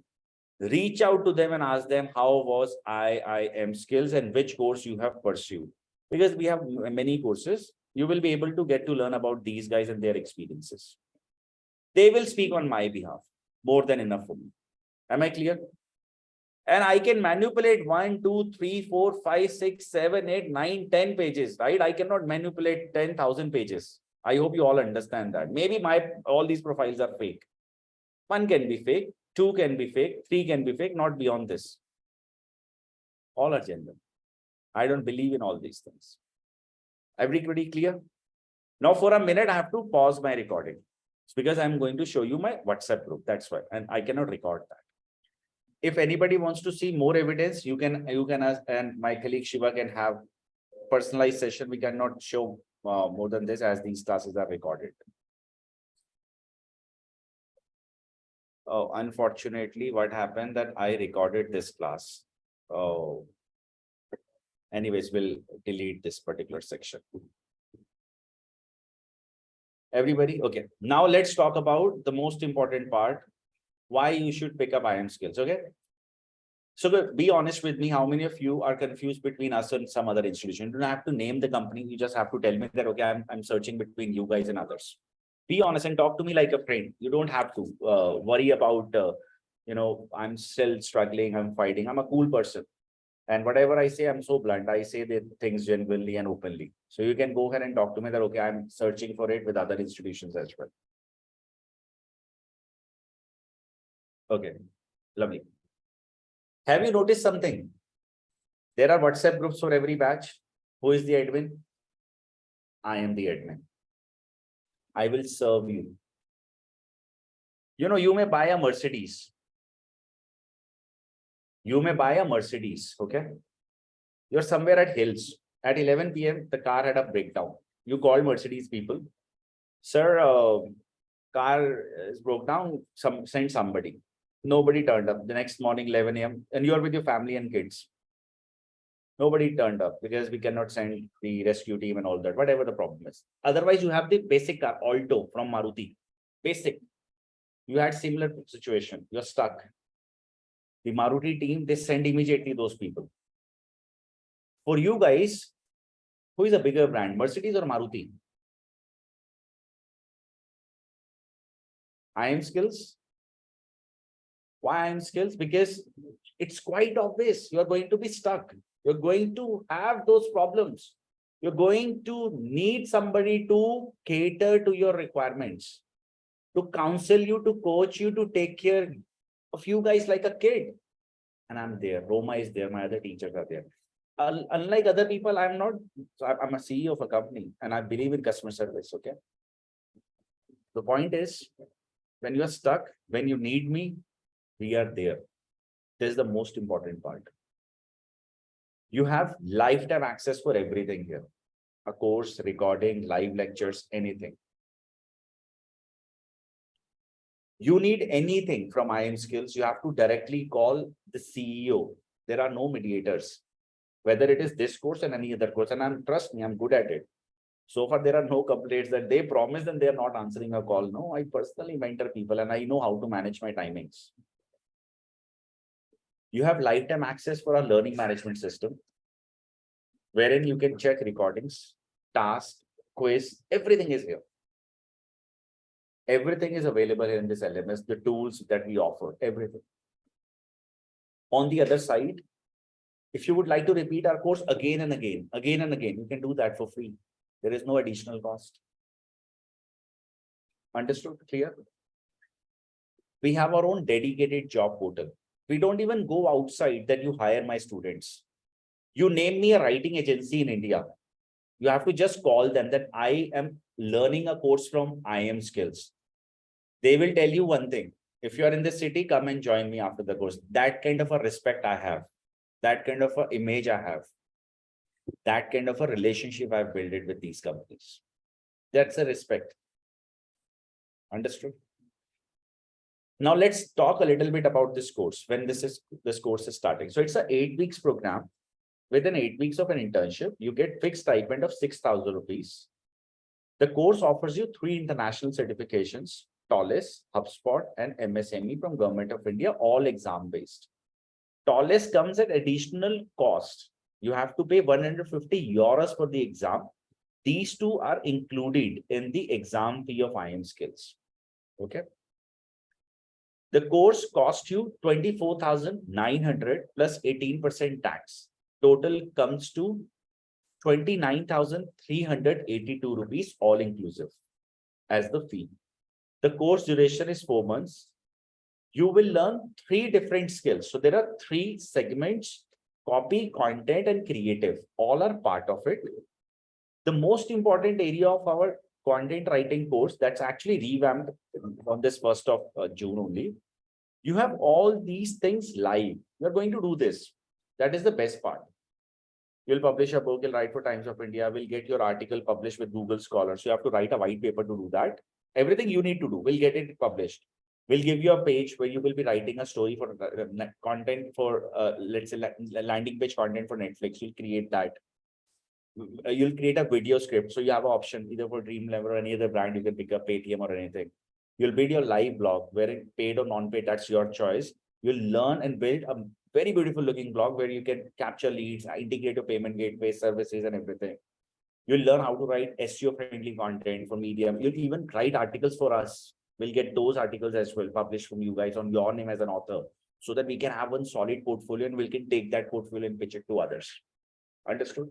reach out to them and ask them how was iimskills and which course you have pursued. Because we have many courses, you will be able to get to learn about these guys and their experiences. They will speak on my behalf, more than enough for me. Am I clear? And I can manipulate 1, 2, 3, 4, 5, 6, 7, 8, 9, 10 pages, right? I cannot manipulate 10,000 pages. I hope you all understand that. Maybe all these profiles are fake. 1 can be fake, 2 can be fake, 3 can be fake, not beyond this. All are genuine. I don't believe in all these things. Everybody clear? Now for a minute, I have to pause my recording. It's because I'm going to show you my WhatsApp group. That's why, and I cannot record that. If anybody wants to see more evidence, you can ask, and my colleague Shiva can have personalized session. We cannot show more than this as these classes are recorded. Oh, unfortunately, what happened that I recorded this class. Oh, anyways, we'll delete this particular section. Everybody, okay. Now let's talk about the most important part, why you should pick up iimskills, okay? So be honest with me, how many of you are confused between us and some other institution? You don't have to name the company. You just have to tell me that, okay, I'm searching between you guys and others. Be honest and talk to me like a friend. You don't have to worry about, I'm still struggling, I'm fighting. I'm a cool person. And whatever I say, I'm so blunt. I say the things genuinely and openly. So you can go ahead and talk to me that, okay, I'm searching for it with other institutions as well. Okay, lovely. Have you noticed something? There are WhatsApp groups for every batch. Who is the admin? I am the admin. I will serve you. You may buy a Mercedes. You may buy a Mercedes, okay? You're somewhere at Hills. At 11 p.m., the car had a breakdown. You call Mercedes people. Sir, car is broke down. Send somebody. Nobody turned up. The next morning, 11 a.m., and you're with your family and kids. Nobody turned up because we cannot send the rescue team and all that, whatever the problem is. Otherwise, you have the basic car, Alto from Maruti. Basic. You had similar situation. You're stuck. The Maruti team, they send immediately those people. For you guys, who is a bigger brand, Mercedes or Maruti? IM Skills. Why IM Skills? Because it's quite obvious you're going to be stuck. You're going to have those problems. You're going to need somebody to cater to your requirements, to counsel you, to coach you, to take care of you guys like a kid. And I'm there. Roma is there. My other teachers are there. Unlike other people, I'm not. I'm a CEO of a company and I believe in customer service. Okay. The point is, when you're stuck, when you need me, we are there. This is the most important part. You have lifetime access for everything here. A course, recording, live lectures, anything. You need anything from IM Skills, you have to directly call the CEO. There are no mediators, whether it is this course and any other course. And trust me, I'm good at it. So far, there are no complaints that they promise and they are not answering a call. No, I personally mentor people and I know how to manage my timings. You have lifetime access for our learning management system, wherein you can check recordings, tasks, quiz, everything is here. Everything is available here in this LMS, the tools that we offer, everything. On the other side, if you would like to repeat our course again and again, you can do that for free. There is no additional cost. Understood? Clear? We have our own dedicated job portal. We don't even go outside that you hire my students. You name me a writing agency in India. You have to just call them that I am learning a course from IM Skills. They will tell you one thing. If you are in the city, come and join me after the course. That kind of a respect I have. That kind of an image I have. That kind of a relationship I've built it with these companies. That's a respect. Understood? Now let's talk a little bit about this course when this course is starting. So it's an 8 weeks program. Within 8 weeks of an internship, you get fixed stipend of 6,000 rupees. The course offers you 3 international certifications, TOLES, HubSpot, and MSME from Government of India, all exam-based. TOLES comes at additional cost. You have to pay 150 euros for the exam. These two are included in the exam fee of IM Skills. Okay. The course costs you 24,900 plus 18% tax. Total comes to 29,382 rupees, all inclusive as the fee. The course duration is 4 months. You will learn 3 different skills. So there are 3 segments: copy, content, and creative. All are part of it. The most important area of our content writing course that's actually revamped on this 1st of June only. You have all these things live. You're going to do this. That is the best part. You'll publish a book, you'll write for Times of India, will get your article published with Google Scholars. You have to write a white paper to do that. Everything you need to do, we'll get it published. We'll give you a page where you will be writing a story for content for, let's say, landing page content for Netflix. You'll create that. You'll create a video script. So you have an option either for Dreamweaver or any other brand. You can pick up Paytm or anything. You'll build your live blog, where it paid or non-paid, that's your choice. You'll learn and build a Very beautiful looking blog where you can capture leads, integrate your payment gateway services and everything. You'll learn how to write SEO friendly content for Medium. You'll even write articles for us. We'll get those articles as well published from you guys on your name as an author, so that we can have one solid portfolio and we can take that portfolio and pitch it to others. Understood?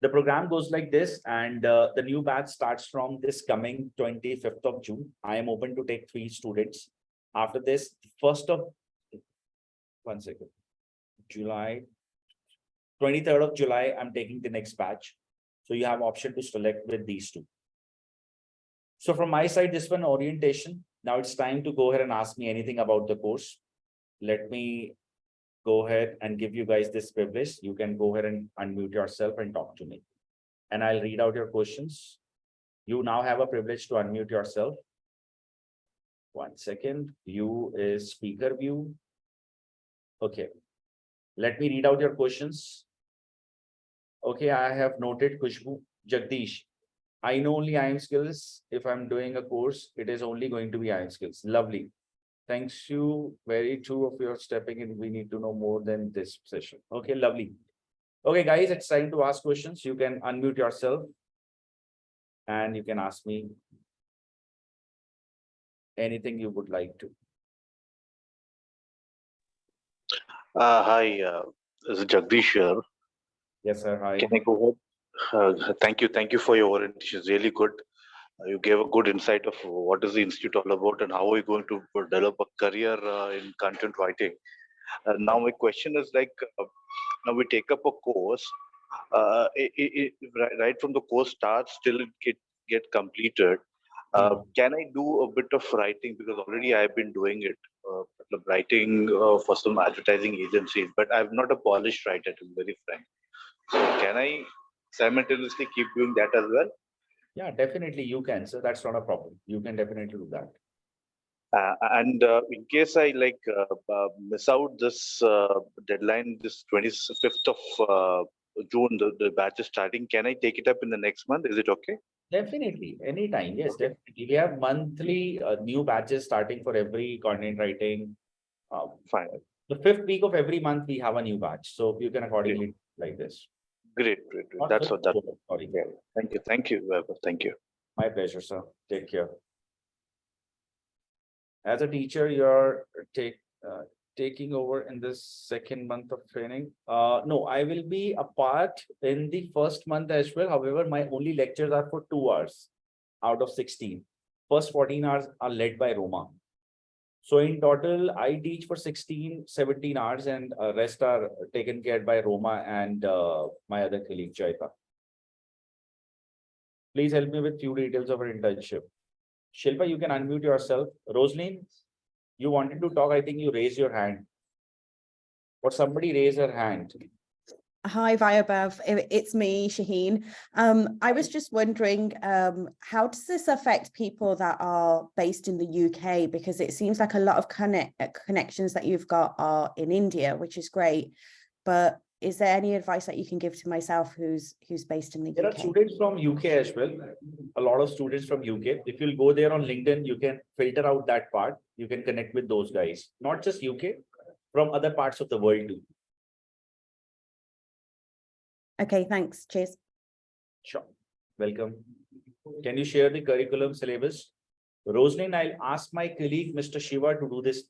The program goes like this, and the new batch starts from this coming 25th of June. I am open to take 3 students. After this, 1st of July, 23rd of July, I'm taking the next batch. So you have option to select with these two. So from my side, this one orientation. Now it's time to go ahead and ask me anything about the course. Let me go ahead and give you guys this privilege. You can go ahead and unmute yourself and talk to me. And I'll read out your questions. You now have a privilege to unmute yourself. 1 second. View is speaker view. Okay. Let me read out your questions. Okay, I have noted Kushbu. Jagdish, I know only IIM skills. If I'm doing a course, it is only going to be IIM skills. Lovely. Thanks you. Very true of your stepping in. We need to know more than this session. Okay, lovely. Okay, guys, it's time to ask questions. You can unmute yourself and you can ask me anything you would like to. Hi, this is Jagdish here. Yes, sir. Hi. Can I go ahead? Thank you for your orientation. It's really good. You gave a good insight of what is the institute all about and how are we going to develop a career in content writing. Now my question is like, now we take up a course, right from the course starts till it get completed. Can I do a bit of writing, because already I've been doing it, writing for some advertising agencies, but I'm not a polished writer, to be very frank. So can I simultaneously keep doing that as well? Yeah, definitely you can. So that's not a problem. You can definitely do that. And in case I miss out this deadline, this 25th of June, the batch is starting, can I take it up in the next month? Is it okay? Definitely, anytime. Yes, definitely. We have monthly new batches starting for every content writing. Fine. The 5th week of every month, we have a new batch. So you can accordingly like this. Great. That's what that. Sorry. Yeah. Thank you, Vaibhav. Thank you. My pleasure, sir. Take care. As a teacher, you're taking over in this 2nd month of training. No, I will be a part in the 1st month as well. However, my only lectures are for 2 hours out of 16. First 14 hours are led by Roma. So in total, I teach for 17 hours, and rest are taken care by Roma and my other colleague, Jaita. Please help me with few details of our internship. Shilpa, you can unmute yourself. Rosaline, you wanted to talk. I think you raised your hand. Or somebody raised her hand. Hi, Vaibhav. It's me, Shaheen. I was just wondering, how does this affect people that are based in the UK? Because it seems like a lot of connections that you've got are in India, which is great. But is there any advice that you can give to myself who's based in the UK? There are students from UK as well. A lot of students from UK. If you'll go there on LinkedIn, you can filter out that part. You can connect with those guys. Not just UK, from other parts of the world too. Okay, thanks. Cheers. Sure. Welcome. Can you share the curriculum syllabus? Rosaline, I'll ask my colleague, Mr. Shiva, to do this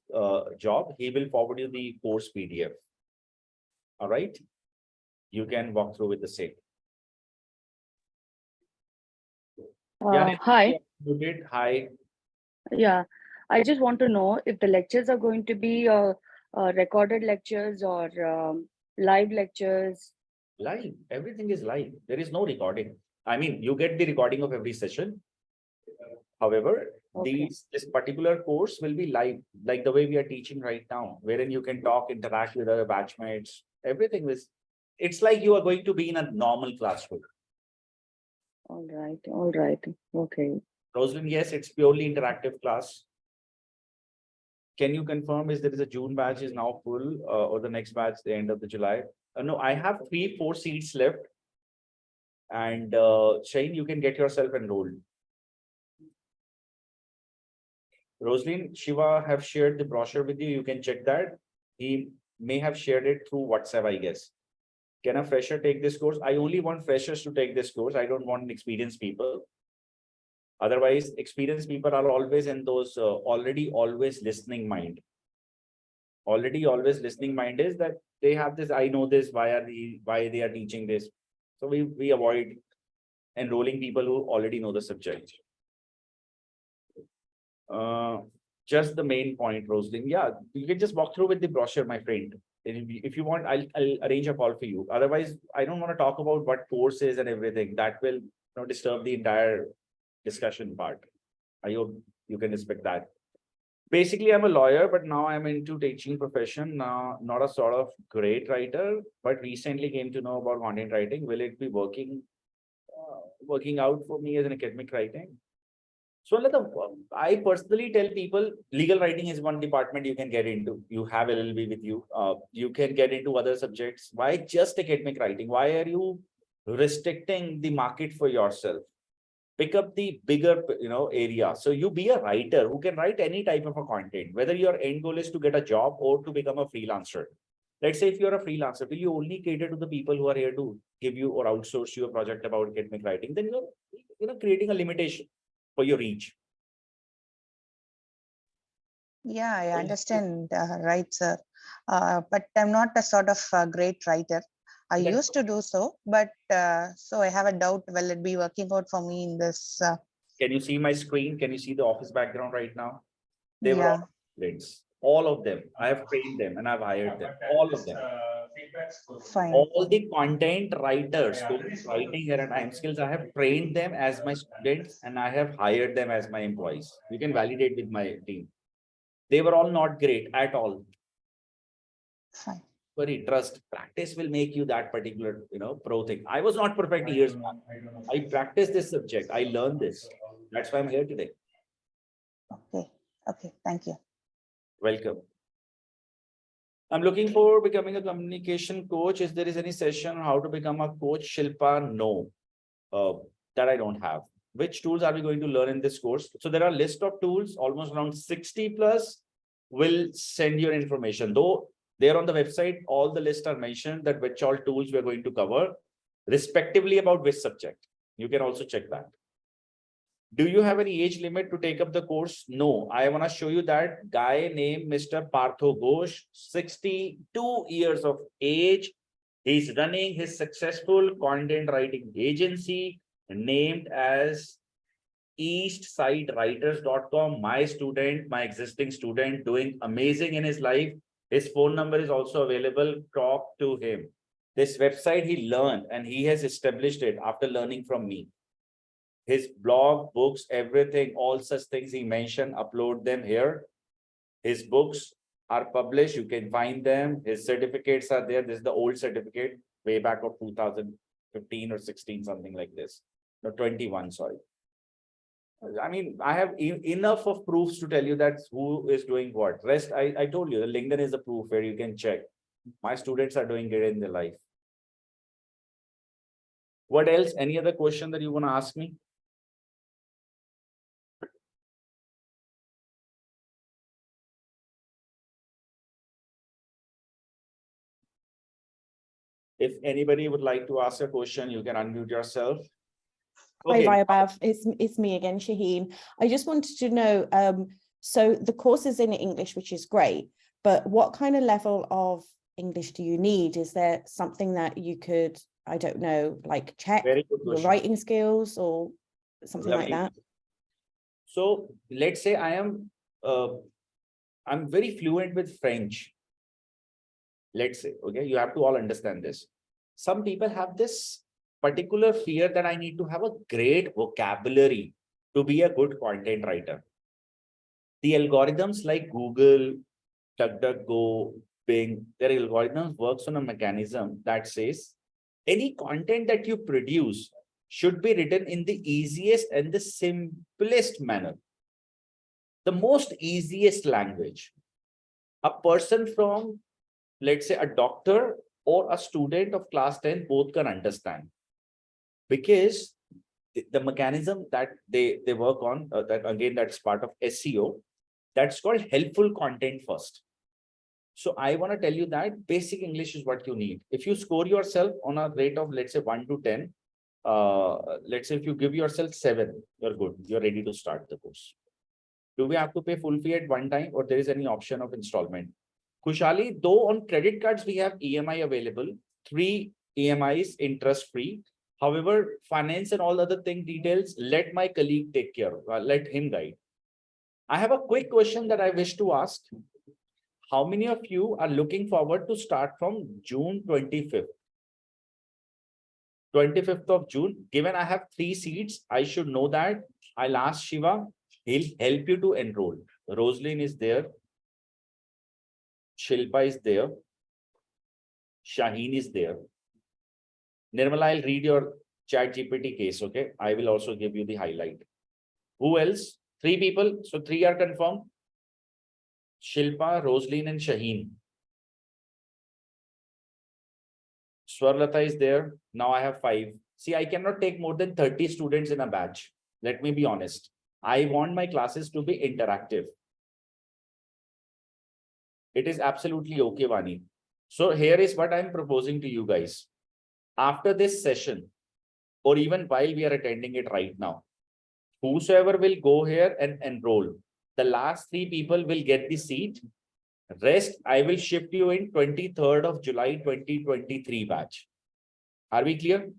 job. He will forward you the course PDF. All right. You can walk through with the same. Hi. Hi. Yeah, I just want to know if the lectures are going to be recorded lectures or live lectures. Live. Everything is live. There is no recording. I mean, you get the recording of every session. However, this particular course will be live, like the way we are teaching right now, wherein you can talk, interact with other batchmates. Everything is, it's like you are going to be in a normal classroom. All right. Okay. Rosalind, yes, it's purely interactive class. Can you confirm if there is a June batch is now full or the next batch the end of the July? No, I have 3-4 seats left. And Shane, you can get yourself enrolled. Rosaline, Shiva have shared the brochure with you. You can check that. He may have shared it through WhatsApp, I guess. Can a fresher take this course? I only want freshers to take this course. I don't want experienced people. Otherwise, experienced people are always in those already always listening mind. Already always listening mind is that they have this, I know this, why they are teaching this. So we avoid enrolling people who already know the subject. Just the main point, Rosalind. Yeah, you can just walk through with the brochure, my friend. If you want, I'll arrange a call for you. Otherwise, I don't want to talk about what course is and everything. That will disturb the entire discussion part. I hope you can respect that. Basically, I'm a lawyer, but now I'm into teaching profession. Now, not a sort of great writer, but recently came to know about content writing. Will it be working out for me as an academic writing? So I personally tell people legal writing is one department you can get into. You have LLB with you. You can get into other subjects. Why just academic writing? Why are you restricting the market for yourself? Pick up the bigger area. So you be a writer who can write any type of a content, whether your end goal is to get a job or to become a freelancer. Let's say if you're a freelancer, will you only cater to the people who are here to give you or outsource you a project about academic writing? Then you're creating a limitation for your reach. Yeah, I understand, right, sir. But I'm not a sort of great writer. I That's used to do so, but so I have a doubt, will it be working out for me in this? Can you see my screen? Can you see the office background right now? They were Yeah, all friends. All of them. I have trained them and I've hired them. All of them. fine. All the content writers who are writing here at iMskills, I have trained them as my students and I have hired them as my employees. You can validate with my team. They were all not great at all. Fine. Very trust. Practice will make you that particular, pro thing. I was not perfect years back. I practiced this subject. I learned this. That's why I'm here today. Okay. Okay. Thank you. Welcome. I'm looking for becoming a communication coach. If there is any session on how to become a coach, Shilpa, no, that I don't have. Which tools are we going to learn in this course? So there are a list of tools, almost around 60 plus. Will send your information. Though there on the website, all the lists are mentioned that which all tools we are going to cover, respectively about which subject. You can also check that. Do you have any age limit to take up the course? No, I want to show you that guy named Mr. Partho Ghosh, 62 years of age. He's running his successful content writing agency named as eastsidewriters.com. My student, my existing student, doing amazing in his life. His phone number is also available. Talk to him. This website he learned and he has established it after learning from me. His blog, books, everything, all such things he mentioned, upload them here. His books are published. You can find them. His certificates are there. This is the old certificate way back of 2015 or 16, something like this. No, 21, sorry. I mean, I have enough of proofs to tell you that who is doing what. Rest, I told you, the LinkedIn is a proof where you can check. My students are doing great in their life. What else? Any other question that you want to ask me? If anybody would like to ask a question, you can unmute yourself. Hi, Vaibhav. It's me again, Shaheen. I just wanted to know, so the course is in English, which is great, but what kind of level of English do you need? Is there something that you could, I don't know, like check Very good your question. writing skills or something like Lovely. that? So let's say I'm very fluent with French. Let's say, okay, you have to all understand this. Some people have this particular fear that I need to have a great vocabulary to be a good content writer. The algorithms like Google, DuckDuckGo, Bing, their algorithms works on a mechanism that says any content that you produce should be written in the easiest and the simplest manner. The most easiest language. A person from, let's say, a doctor or a student of class 10 both can understand. Because the mechanism that they work on, that again, that's part of SEO, that's called helpful content first. So I want to tell you that basic English is what you need. If you score yourself on a rate of, let's say 1 to 10, let's say if you give yourself 7, you're good. You're ready to start the course. Do we have to pay full fee at one time, or there is any option of installment? Kushali, though on credit cards, we have EMI available, 3 EMIs interest free. However, finance and all other thing details, let my colleague take care. Let him guide. I have a quick question that I wish to ask. How many of you are looking forward to start from June 25th? 25th of June, given I have 3 seats, I should know that. I'll ask Shiva, he'll help you to enroll. Rosaline is there. Shilpa is there. Shaheen is there. Nirmala, I'll read your ChatGPT case, okay? I will also give you the highlight. Who else? 3 people. So 3 are confirmed. Shilpa, Rosaline, and Shaheen. Swarlata is there. Now I have 5. See, I cannot take more than 30 students in a batch. Let me be honest. I want my classes to be interactive. It is absolutely okay, Vani. So here is what I'm proposing to you guys. After this session, or even while we are attending it right now, whosoever will go here and enroll, the last 3 people will get the seat. Rest, I will shift you in 23rd of July 2023 batch. Are we clear?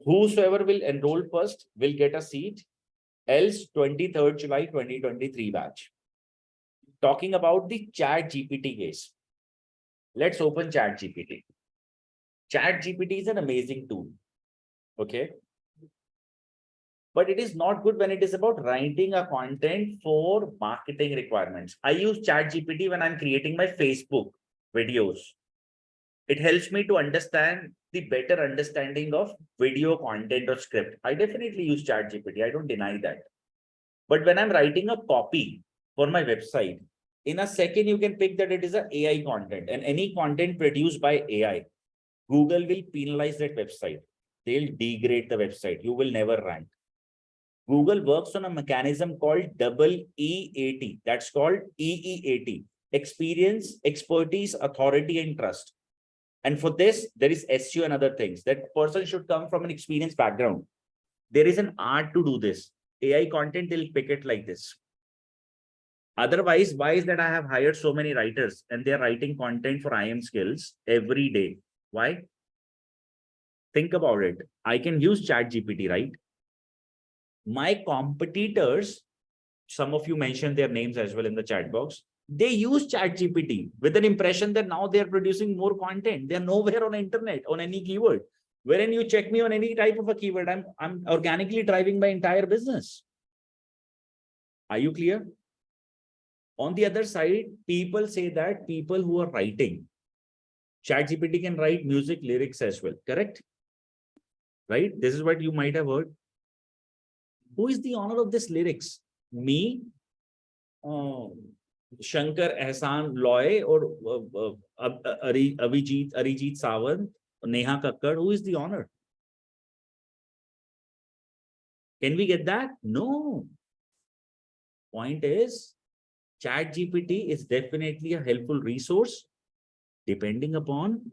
Whosoever will enroll first will get a seat, else 23rd July 2023 batch. Talking about the ChatGPT case. Let's open ChatGPT. ChatGPT is an amazing tool. Okay. But it is not good when it is about writing a content for marketing requirements. I use ChatGPT when I'm creating my Facebook videos. It helps me to understand the better understanding of video content or script. I definitely use ChatGPT. I don't deny that. But when I'm writing a copy for my website, in a second, you can pick that it is an AI content, and any content produced by AI, Google will penalize that website. They'll degrade the website. You will never rank. Google works on a mechanism called EEAT. That's called EEAT. Experience, expertise, authority, and trust. And for this, there is SEO and other things. That person should come from an experienced background. There is an art to do this. AI content, they'll pick it like this. Otherwise, why is that I have hired so many writers and they're writing content for IM skills every day? Why? Think about it. I can use ChatGPT, right? My competitors, some of you mentioned their names as well in the chat box. They use ChatGPT with an impression that now they're producing more content. They're nowhere on the internet on any keyword. Wherein you check me on any type of a keyword, I'm organically driving my entire business. Are you clear? On the other side, people say that people who are writing, ChatGPT can write music lyrics as well, correct? Right? This is what you might have heard. Who is the owner of this lyrics? Me, Shankar Ehsan Loy, or Arijit Sawant, Neha Kakkar? Who is the owner? Can we get that? No. Point is, ChatGPT is definitely a helpful resource depending upon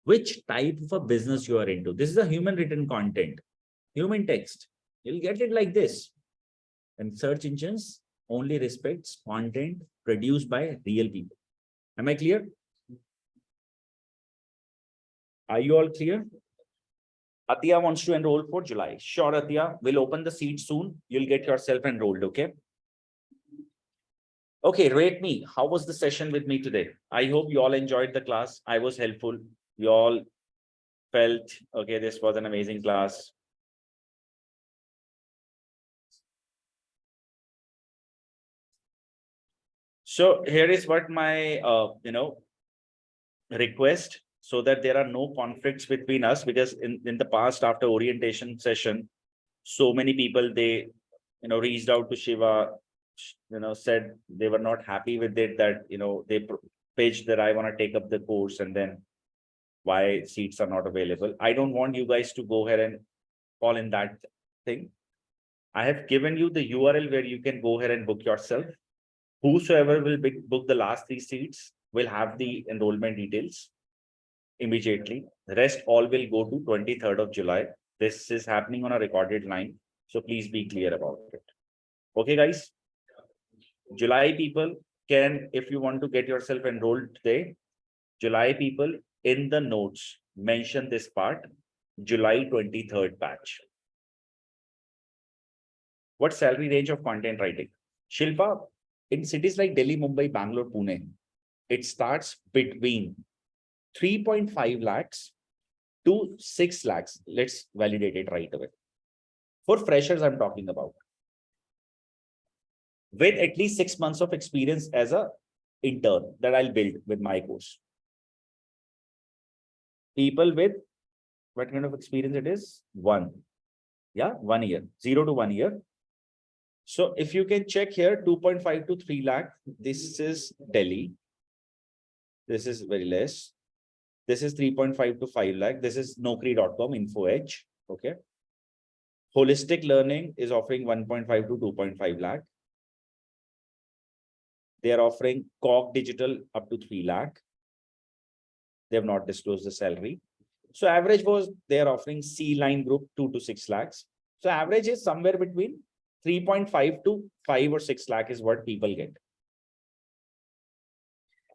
which type of a business you are into. This is a human written content, human text. You'll get it like this. And search engines only respects content produced by real people. Am I clear? Are you all clear? Atia wants to enroll for July. Sure, Atia, we'll open the seat soon. You'll get yourself enrolled, okay? Okay, rate me. How was the session with me today? I hope you all enjoyed the class. I was helpful. You all felt, okay, this was an amazing class. So here is what my, request, so that there are no conflicts between us, because in the past, after orientation session, so many people, they, reached out to Shiva, said they were not happy with it, that, they paged that I want to take up the course, and then why seats are not available. I don't want you guys to go ahead and fall in that thing. I have given you the URL where you can go ahead and book yourself. Whosoever will book the last 3 seats will have the enrollment details immediately. The rest all will go to 23rd of July. This is happening on a recorded line. So please be clear about it. Okay, guys. July people can, if you want to get yourself enrolled today, July people in the notes, mention this part, July 23rd batch. What salary range of content writing? Shilpa, in cities like Delhi, Mumbai, Bangalore, Pune, it starts between 3.5 lakhs to 6 lakhs. Let's validate it right away. For freshers, I'm talking about. With at least 6 months of experience as a intern that I'll build with my course. People with what kind of experience it is? 1. Yeah, 1 year, 0 to 1 year. So if you can check here, 2.5 to 3 lakh, this is Delhi. This is very less. This is 3.5 to 5 lakh. This is Naukri.com, Info Edge. Okay. Holistic Learning is offering 1.5 to 2.5 lakh. They are offering Cog Digital up to 3 lakh. They have not disclosed the salary. So average was they are offering C Line Group 2 to 6 lakhs. So average is somewhere between 3.5 to 5 or 6 lakh is what people get.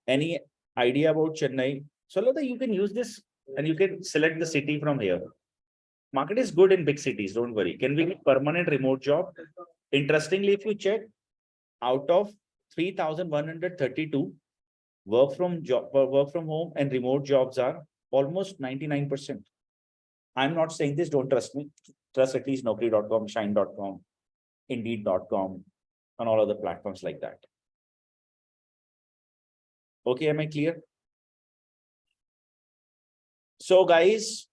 Any idea about Chennai? So Lata, you can use this and you can select the city from here. Market is good in big cities, don't worry. Can we get permanent remote job? Interestingly, if you check, out of 3,132 work from home and remote jobs are almost 99%. I'm not saying this, don't trust me. Trust at least Naukri.com, Shine.com, Indeed.com, and all other platforms like that. Okay, am I clear? So guys,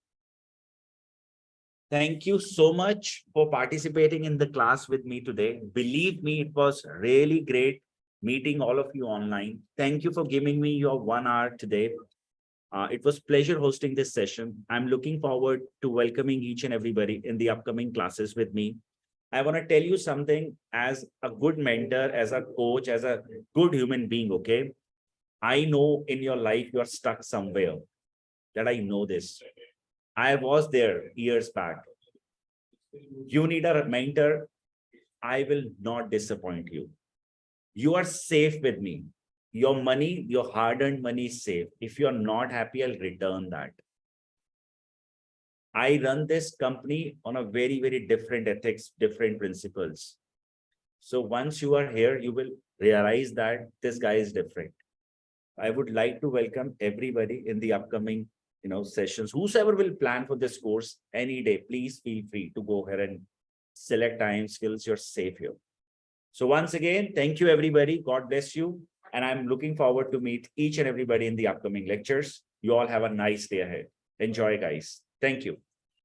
thank you so much for participating in the class with me today. Believe me, it was really great meeting all of you online. Thank you for giving me your 1 hour today. It was pleasure hosting this session. I'm looking forward to welcoming each and everybody in the upcoming classes with me. I want to tell you something as a good mentor, as a coach, as a good human being, okay? I know in your life you're stuck somewhere, that I know this. I was there years back. You need a mentor. I will not disappoint you. You are safe with me. Your money, your hard-earned money is safe. If you're not happy, I'll return that. I run this company on a very, very different ethics, different principles. So once you are here, you will realize that this guy is different. I would like to welcome everybody in the upcoming sessions. Whosoever will plan for this course any day, please feel free to go ahead and select time skills. You're safe here. So once again, thank you, everybody. God bless you. And I'm looking forward to meet each and everybody in the upcoming lectures. You all have a nice day ahead. Enjoy, guys. Thank you.